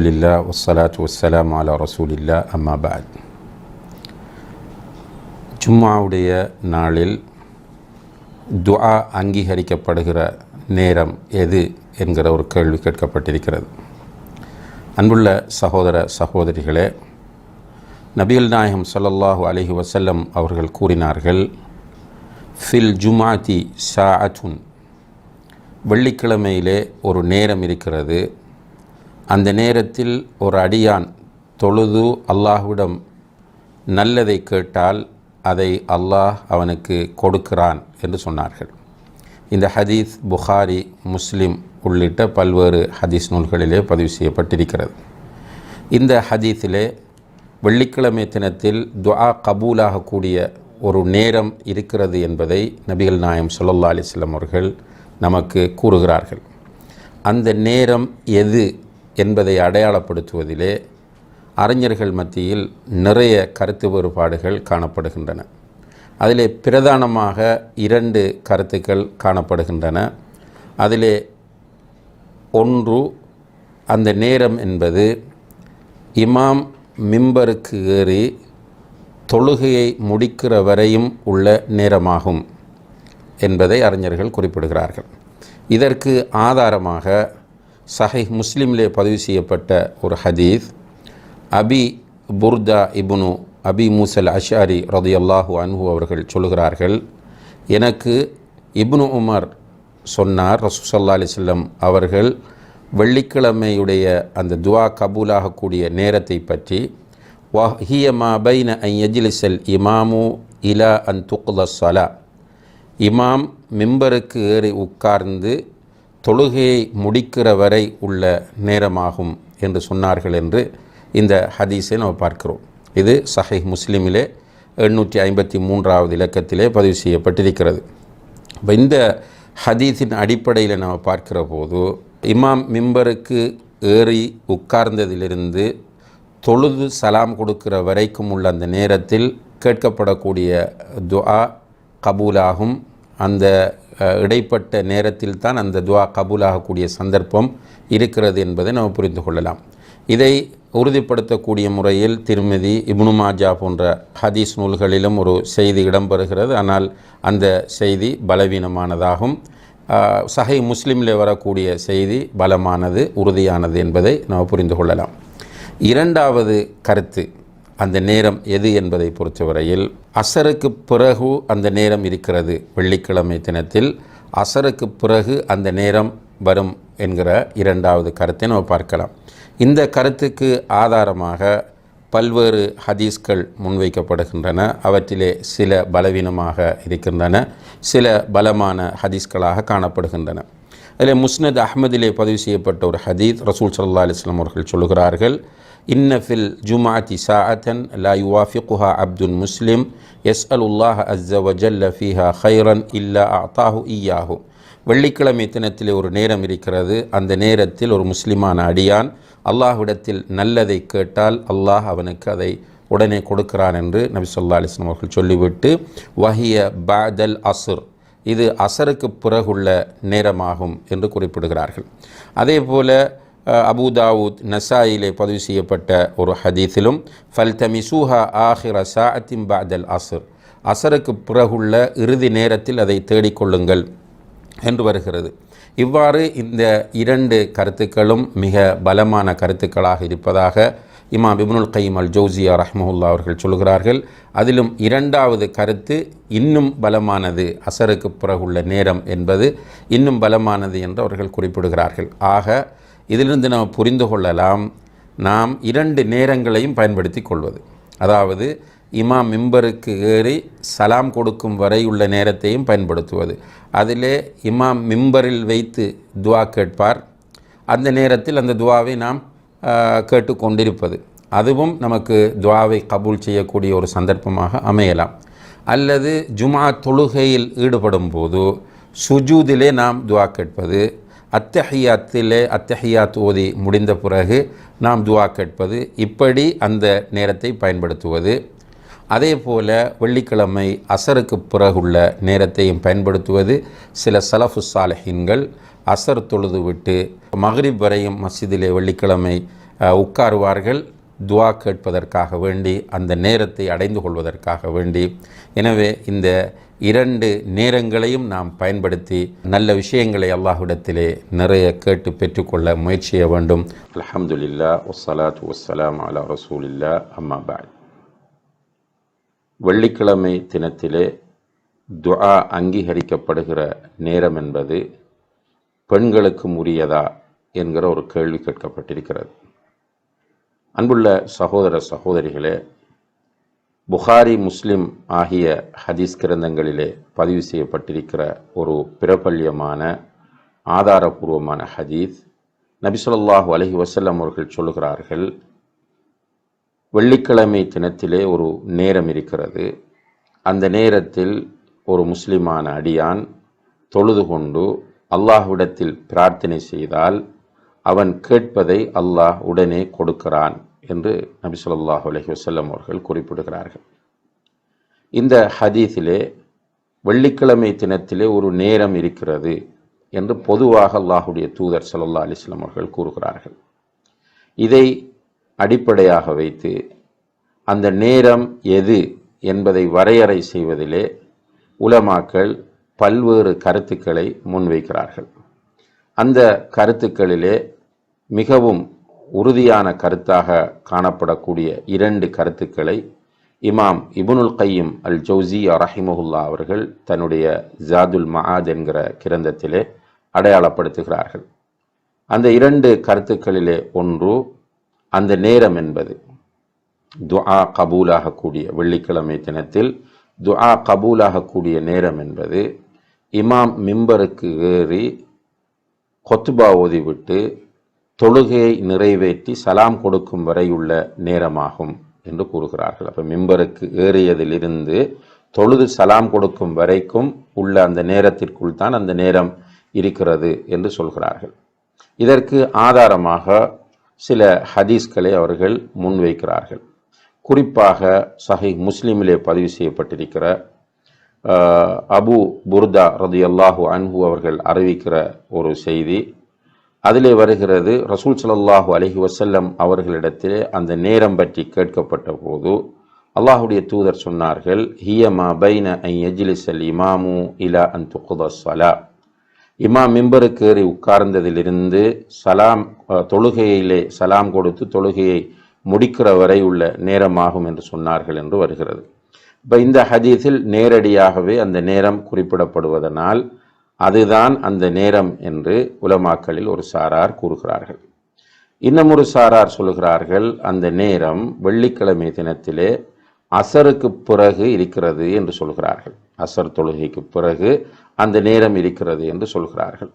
அல்ஹம்துலில்லாஹ் வஸ்ஸலாத்து வஸ்ஸலாமு அலா ரசூலில்லாஹ் அம்மா பஅத். ஜும்ஆவுடைய நாளில் துஆ அங்கீகரிக்கப்படுகிற நேரம் எது என்கிற ஒரு கேள்வி கேட்கப்பட்டிருக்கிறது. அன்புள்ள சகோதர சகோதரிகளே, நபிகள் நாயகம் ஸல்லல்லாஹு அலைஹி வஸல்லம் அவர்கள் கூறினார்கள், ஃபில் ஜுமாத்தி ஸாஅத்துன், வெள்ளிக்கிழமையிலே ஒரு நேரம் இருக்கிறது. அந்த நேரத்தில் ஒரு அடியான் தொழுது அல்லாஹ்விடம் நல்லதை கேட்டால் அதை அல்லாஹ் அவனுக்கு கொடுக்கிறான் என்று சொன்னார்கள். இந்த ஹதீஸ் புகாரி, முஸ்லிம் உள்ளிட்ட பல்வேறு ஹதீஸ் நூல்களிலே பதிவு செய்யப்பட்டிருக்கிறது. இந்த ஹதீஸிலே வெள்ளிக்கிழமை தினத்தில் துஆ கபூலாகக்கூடிய ஒரு நேரம் இருக்கிறது என்பதை நபிகள் நாயகம் ஸல்லல்லாஹு அலைஹி வஸல்லம் அவர்கள் நமக்கு கூறுகிறார்கள். அந்த நேரம் எது என்பதை அடையாளப்படுத்துவதிலே அறிஞர்கள் மத்தியில் நிறைய கருத்து வேறுபாடுகள் காணப்படுகின்றன. அதிலே பிரதானமாக 2 கருத்துக்கள் காணப்படுகின்றன. அதிலே ஒன்று, அந்த நேரம் என்பது இமாம் மிம்பருக்கு ஏறி தொழுகையை முடிக்கிற வரையும் உள்ள நேரமாகும் என்பதை அறிஞர்கள் குறிப்பிடுகிறார்கள். இதற்கு ஆதாரமாக சஹீஹ் முஸ்லிமிலே பதிவு செய்யப்பட்ட ஒரு ஹதீஸ், அபி புர்தா இப்னு அபி மூசல் அஷ்அரி ரலியல்லாஹு அன்ஹு அவர்கள் சொல்கிறார்கள், எனக்கு இப்னு உமர் சொன்னார், ரசூல் ஸல்லல்லாஹு அலைஹி வஸல்லம் அவர்கள் வெள்ளிக்கிழமையுடைய அந்த துஆ கபூலாகக்கூடிய நேரத்தை பற்றி, வஹிய மா பைன அன் யஜ்லிஸல் இமாமு இலா அன் துக்லா ஸலா, இமாம் மிம்பருக்கு ஏறி உட்கார்ந்து தொழுகையை முடிக்கிற வரை உள்ள நேரமாகும் என்று சொன்னார்கள் என்று இந்த ஹதீஸை நாம் பார்க்கிறோம். இது சஹீஹ் முஸ்லிமிலே 853வது இலக்கத்திலே பதிவு செய்யப்பட்டிருக்கிறது. இந்த ஹதீஸின் அடிப்படையில் நாம் பார்க்கிற போது, இமாம் மிம்பருக்கு ஏறி உட்கார்ந்ததிலிருந்து தொழுது சலாம் கொடுக்கிற வரைக்கும் உள்ள அந்த நேரத்தில் கேட்கப்படக்கூடிய துஆ கபூலாகும். அந்த இடைப்பட்ட நேரத்தில் தான் அந்த துஆ கபூலாகக்கூடிய சந்தர்ப்பம் இருக்கிறது என்பதை நாம் புரிந்து கொள்ளலாம். இதை உறுதிப்படுத்தக்கூடிய முறையில் திருமிதி, இப்னு மாஜா போன்ற ஹதீஸ் நூல்களிலும் ஒரு செய்தி இடம்பெறுகிறது. ஆனால் அந்த செய்தி பலவீனமானதாகும். சஹீஹ் முஸ்லிமிலே வரக்கூடிய செய்தி பலமானது, உறுதியானது என்பதை நாம் புரிந்து கொள்ளலாம். 2வது கருத்து, அந்த நேரம் எது என்பதை பொறுத்தவரையில் அசருக்கு பிறகு அந்த நேரம் இருக்கிறது. வெள்ளிக்கிழமை தினத்தில் அசருக்கு பிறகு அந்த நேரம் வரும் என்கிற 2வது கருத்தை நாம் பார்க்கலாம். இந்த கருத்துக்கு ஆதாரமாக பல்வேறு ஹதீஸ்கள் முன்வைக்கப்படுகின்றன. அவற்றிலே சில பலவீனமாக இருக்கின்றன, சில பலமான ஹதீஸ்களாக காணப்படுகின்றன. அதில் முஸ்னத் அஹ்மதிலே பதிவு செய்யப்பட்ட ஒரு ஹதீஸ், ரசூல் ஸல்லல்லாஹு அலைஹி வஸல்லம் அவர்கள் சொல்கிறார்கள், இன்ன ஃபில் ஜும்ஆத்தி ஸாஅத்தன் லா யுவாஃபிகுஹா அப்துன் முஸ்லிம் யஸ்அலுல்லாஹ அஸ்ஸ வஜல்ல ஃபீஹா கைரன் இல்லா அஅதாஹு இய்யாஹு. வெள்ளிக்கிழமை தினத்திலே ஒரு நேரம் இருக்கிறது. அந்த நேரத்தில் ஒரு முஸ்லிமான அடியான் அல்லாஹ்விடத்தில் நல்லதை கேட்டால் அல்லாஹ் அவனுக்கு அதை உடனே கொடுக்கிறான் என்று நபி ஸல்லல்லாஹு அலைஹி வஸல்லம் அவர்கள் சொல்லிவிட்டு, வஹிய பஅதல் அஸ்ர், இது அசருக்கு பிறகுள்ள நேரமாகும் என்று குறிப்பிடுகிறார்கள். அதே போல அபூ தாவூத், நசாயிலே பதிவு செய்யப்பட்ட ஒரு ஹதீஸிலும், ஃபல்தமிசூஹா ஆஹிர ஸாஅத்தின் பஅதல் அஸ்ர், அசருக்கு பிறகுள்ள இறுதி நேரத்தில் அதை தேடிக்கொள்ளுங்கள் என்று வருகிறது. இவ்வாறு இந்த 2 கருத்துக்களும் மிக பலமான கருத்துக்களாக இருப்பதாக இமாம் இப்னுல் கையிம் அல் ஜௌசியா ரஹ்மஹுல்லாஹ் அவர்கள் சொல்கிறார்கள். அதிலும் 2வது கருத்து இன்னும் பலமானது, அசருக்கு பிறகுள்ள நேரம் என்பது இன்னும் பலமானது என்று அவர்கள் குறிப்பிடுகிறார்கள். ஆக இதிலிருந்து நாம் புரிந்து கொள்ளலாம், நாம் 2 நேரங்களையும் பயன்படுத்தி கொள்வது, அதாவது இமாம் மிம்பருக்கு ஏறி சலாம் கொடுக்கும் வரை உள்ள நேரத்தையும் பயன்படுத்துவது. அதிலே இமாம் மிம்பரில் வைத்து துஆ கேட்பார், அந்த நேரத்தில் அந்த துஆவை நாம் கேட்டுக்கொண்டிருப்பது, அதுவும் நமக்கு துஆவை கபூல் செய்யக்கூடிய ஒரு சந்தர்ப்பமாக அமையலாம். அல்லது ஜும்ஆ தொழுகையில் ஈடுபடும் போது சுஜூதிலே நாம் துஆ கேட்பது, அத்தஹியாத் ஓதி முடிந்த பிறகு நாம் துஆ கேட்பது, இப்படி அந்த நேரத்தை பயன்படுத்துவது. அதே போல் வெள்ளிக்கிழமை அசருக்கு பிறகுள்ள நேரத்தையும் பயன்படுத்துவது. சில சலஃபு சாலிஹீன்கள் அசர் தொழுது விட்டு மக்ரிப் வரையும் மஸ்ஜிதிலே வெள்ளிக்கிழமை உட்காருவார்கள் துஆ கேட்பதற்காக வேண்டி, அந்த நேரத்தை அடைந்து கொள்வதற்காக வேண்டி. எனவே இந்த 2 நேரங்களையும் நாம் பயன்படுத்தி நல்ல விஷயங்களை அல்லாஹ்விடத்திலே நிறைய கேட்டு பெற்றுக்கொள்ள முயற்சி செய்ய வேண்டும். அல்ஹம்துலில்லாஹ் வஸ்ஸலாத்து வஸ்ஸலாமு அலா ரசூலில்லாஹ், அம்மா பஅத். வெள்ளிக்கிழமை தினத்திலே துஆ அங்கீகரிக்கப்படுகிற நேரம் என்பது பெண்களுக்கு உரியதா என்கிற ஒரு கேள்வி கேட்கப்பட்டிருக்கிறது. அன்புள்ள சகோதர சகோதரிகளே, புகாரி, முஸ்லிம் ஆகிய ஹதீஸ் கிரந்தங்களிலே பதிவு செய்யப்பட்டிருக்கிற ஒரு பிரபல்யமான ஆதாரபூர்வமான ஹதீஸ், நபி ஸல்லல்லாஹு அலைஹி வஸல்லம் அவர்கள் சொல்லுகிறார்கள், வெள்ளிக்கிழமை தினத்திலே ஒரு நேரம் இருக்கிறது. அந்த நேரத்தில் ஒரு முஸ்லிமான அடியான் தொழுது கொண்டு அல்லாஹ்விடத்தில் பிரார்த்தனை செய்தால் அவன் கேட்பதை அல்லாஹ் உடனே கொடுக்கிறான் என்று நபி ஸல்லல்லாஹு அலைஹி வஸல்லம் அவர்கள் குறிப்பிடுகிறார்கள். இந்த ஹதீஸிலே வெள்ளிக்கிழமை தினத்திலே ஒரு நேரம் இருக்கிறது என்று பொதுவாக அல்லாஹுடைய தூதர் ஸல்லல்லாஹு அலைஹி வஸல்லம் அவர்கள் கூறுகிறார்கள். இதை அடிப்படையாக வைத்து அந்த நேரம் எது என்பதை வரையறை செய்வதிலே உலமாக்கள் பல்வேறு கருத்துக்களை முன்வைக்கிறார்கள். அந்த கருத்துக்களிலே மிகவும் உறுதியான கருத்தாக காணப்படக்கூடிய 2 கருத்துக்களை இமாம் இப்னுல் கையிம் அல் ஜௌஸிய்யா ரஹிமஹுல்லா அவர்கள் தன்னுடைய ஜாதுல் மஆத் என்கிற கிரந்தத்திலே அடையாளப்படுத்துகிறார்கள். அந்த 2 கருத்துக்களிலே ஒன்று, அந்த நேரம் என்பது துஆ கபூலாகக்கூடிய, வெள்ளிக்கிழமை தினத்தில் துஆ கபூலாகக்கூடிய நேரம் என்பது இமாம் மிம்பருக்கு ஏறி கொத்துபா ஓதிவிட்டு தொழுகையை நிறைவேற்றி சலாம் கொடுக்கும் வரை உள்ள நேரமாகும் என்று கூறுகிறார்கள். அப்போ மிம்பருக்கு ஏறியதிலிருந்து தொழுது சலாம் கொடுக்கும் வரைக்கும் உள்ள அந்த நேரத்திற்குள் தான் அந்த நேரம் இருக்கிறது என்று சொல்கிறார்கள். இதற்கு ஆதாரமாக சில ஹதீஸ்களை அவர்கள் முன்வைக்கிறார்கள். குறிப்பாக சஹீஹ் முஸ்லிமிலே பதிவு செய்யப்பட்டிருக்கிற அபு புர்தா ரலியல்லாஹு அன்ஹு அவர்கள் அறிவிக்கிற ஒரு செய்தி, அதிலே வருகிறது, ரசூல் ஸல்லல்லாஹு அலைஹி வஸல்லம் அவர்களிடத்திலே அந்த நேரம் பற்றி கேட்கப்பட்ட போது அல்லாஹுடைய தூதர் சொன்னார்கள், ஹிய மா பைன அன் யஜ்லிஸல் இமாமு இலா அன் துக்தா ஸலா. இமாம் மிம்பருக்கு ஏறி உட்கார்ந்ததிலிருந்து தொழுகையிலே சலாம் கொடுத்து தொழுகையை முடிக்கிற வரை உள்ள நேரமாகும் என்று சொன்னார்கள் என்று வருகிறது. இப்போ இந்த ஹதீஸில் நேரடியாகவே அந்த நேரம் குறிப்பிடப்படுவதனால் அதுதான் அந்த நேரம் என்று உலமாக்களில் ஒரு சாரார் கூறுகிறார்கள். இன்னும் ஒரு சாரார் சொல்லுகிறார்கள், அந்த நேரம் வெள்ளிக்கிழமை தினத்திலே அசருக்கு பிறகு இருக்கிறது என்று சொல்கிறார்கள். அசர் தொழுகைக்கு பிறகு அந்த நேரம் இருக்கிறது என்று சொல்கிறார்கள்.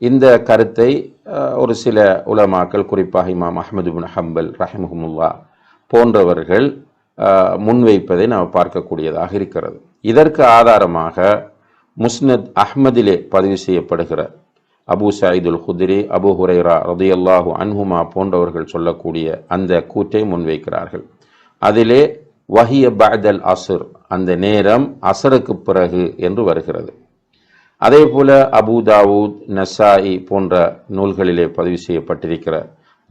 இந்த கருத்தை ஒரு சில உலமாக்கள், குறிப்பாக இமாம் அஹ்மது இப்னு ஹம்பல் ரஹிமஹுமுல்லா போன்றவர்கள் முன்வைப்பதை நாம் பார்க்கக்கூடியதாக இருக்கிறது. இதற்கு ஆதாரமாக முஸ்னத் அஹ்மதிலே பதிவு செய்யப்படுகிற அபு சயீதுல் குத்ரி, அபு ஹுரைரா ரலியல்லாஹு அன்ஹுமா போன்றவர்கள் சொல்லக்கூடிய அந்த கூற்றை முன்வைக்கிறார்கள். அதிலே வஹிய பஅதல் அஸ்ர், அந்த நேரம் அசருக்கு பிறகு என்று வருகிறது. அதே போல அபு தாவூத், நசாயி போன்ற நூல்களிலே பதிவு செய்யப்பட்டிருக்கிற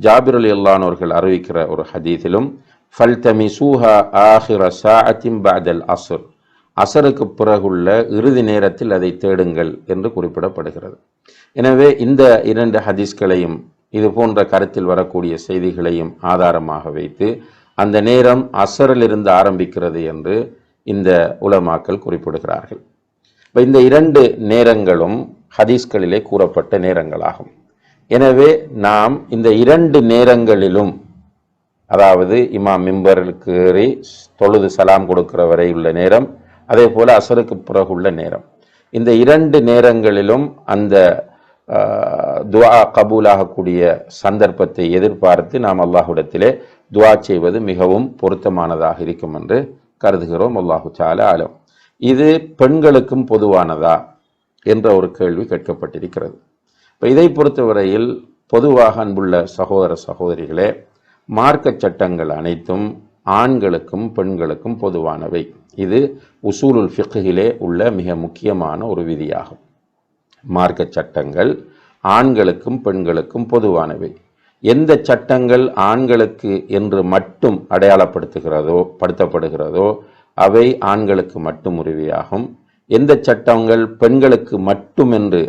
ஜாபிர் ரலியல்லாஹு அன்ஹு அவர்கள் அறிவிக்கிற ஒரு ஹதீஸிலும் ஃபல்தமிசூஹா ஆஹிர சாஅத்தின் பஅதல் அஸ்ர், அசருக்கு பிறகுள்ள இறுதி நேரத்தில் அதை தேடுங்கள் என்று குறிப்பிடப்படுகிறது. எனவே இந்த 2 ஹதீஸ்களையும் இது போன்ற கருத்தில் வரக்கூடிய செய்திகளையும் ஆதாரமாக வைத்து அந்த நேரம் அசரிலிருந்து ஆரம்பிக்கிறது என்று இந்த உலமாக்கள் குறிப்பிடுகிறார்கள். இப்போ இந்த 2 நேரங்களும் ஹதீஸ்களிலே கூறப்பட்ட நேரங்களாகும். எனவே நாம் இந்த 2 நேரங்களிலும், அதாவது இமாம் மிம்பருக்கு ஏறி தொழுது சலாம் கொடுக்கிற வரை உள்ள நேரம், அதே போல அசருக்கு பிறகுள்ள நேரம், இந்த 2 நேரங்களிலும் அந்த துஆ கபூலாகக்கூடிய சந்தர்ப்பத்தை எதிர்பார்த்து நாம் அல்லாஹ்விடத்திலே துஆ செய்வது மிகவும் பொருத்தமானதாக இருக்கும் என்று கருதுகிறோம். அல்லாஹு தஆலா ஆலம். இது பெண்களுக்கும் பொதுவானதா என்ற ஒரு கேள்வி கேட்கப்பட்டிருக்கிறது. இப்போ இதை பொறுத்தவரையில் பொதுவாக அன்புள்ள சகோதர சகோதரிகளே, மார்க்க சட்டங்கள் அனைத்தும் ஆண்களுக்கும் பெண்களுக்கும் பொதுவானவை. இது உசூலுல் ஃபிக்ஹிலே உள்ள மிக முக்கியமான ஒரு விதியாகும். மார்க்க சட்டங்கள் ஆண்களுக்கும் பெண்களுக்கும் பொதுவானவை. எந்த சட்டங்கள் ஆண்களுக்கு என்று மட்டும் படுத்தப்படுகிறதோ அவை ஆண்களுக்கு மட்டும் உரிமையாகும். எந்த சட்டங்கள் பெண்களுக்கு மட்டும் என்று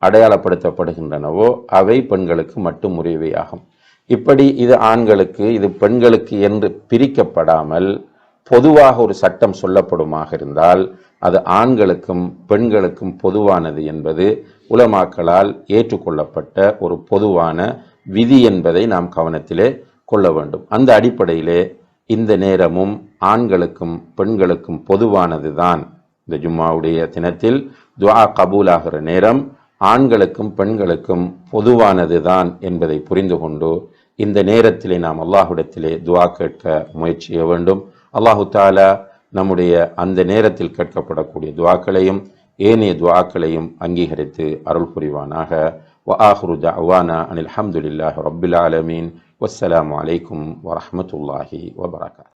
அடையாளப்படுத்தப்படுகின்றனவோ அவை பெண்களுக்கு மட்டும் உரிமையாகும். இப்படி இது ஆண்களுக்கு இது பெண்களுக்கு என்று பிரிக்கப்படாமல் பொதுவாக ஒரு சட்டம் சொல்லப்படுமாக இருந்தால் அது ஆண்களுக்கும் பெண்களுக்கும் பொதுவானது என்பது உலமாக்களால் ஏற்றுக்கொள்ளப்பட்ட ஒரு பொதுவான விதி என்பதை நாம் கவனத்திலே கொள்ள வேண்டும். அந்த அடிப்படையிலே இந்த நேரமும் ஆண்களுக்கும் பெண்களுக்கும் பொதுவானது தான். இந்த ஜும்மாவுடைய தினத்தில் துஆ கபூலாகிற நேரம் ஆண்களுக்கும் பெண்களுக்கும் பொதுவானது தான் என்பதை புரிந்து கொண்டு இந்த நேரத்திலே நாம் அல்லாஹ்விடத்திலே துஆ கேட்க முயற்சி செய்ய வேண்டும். அல்லாஹு தஆலா நம்முடைய அந்த நேரத்தில் கேட்கப்படக்கூடிய துஆக்களையும் ஏனைய துஆக்களையும் அங்கீகரித்து அருள் புரிவானாக. وآخر دعوانا أن الحمد لله رب العالمين والسلام عليكم ورحمة الله وبركاته.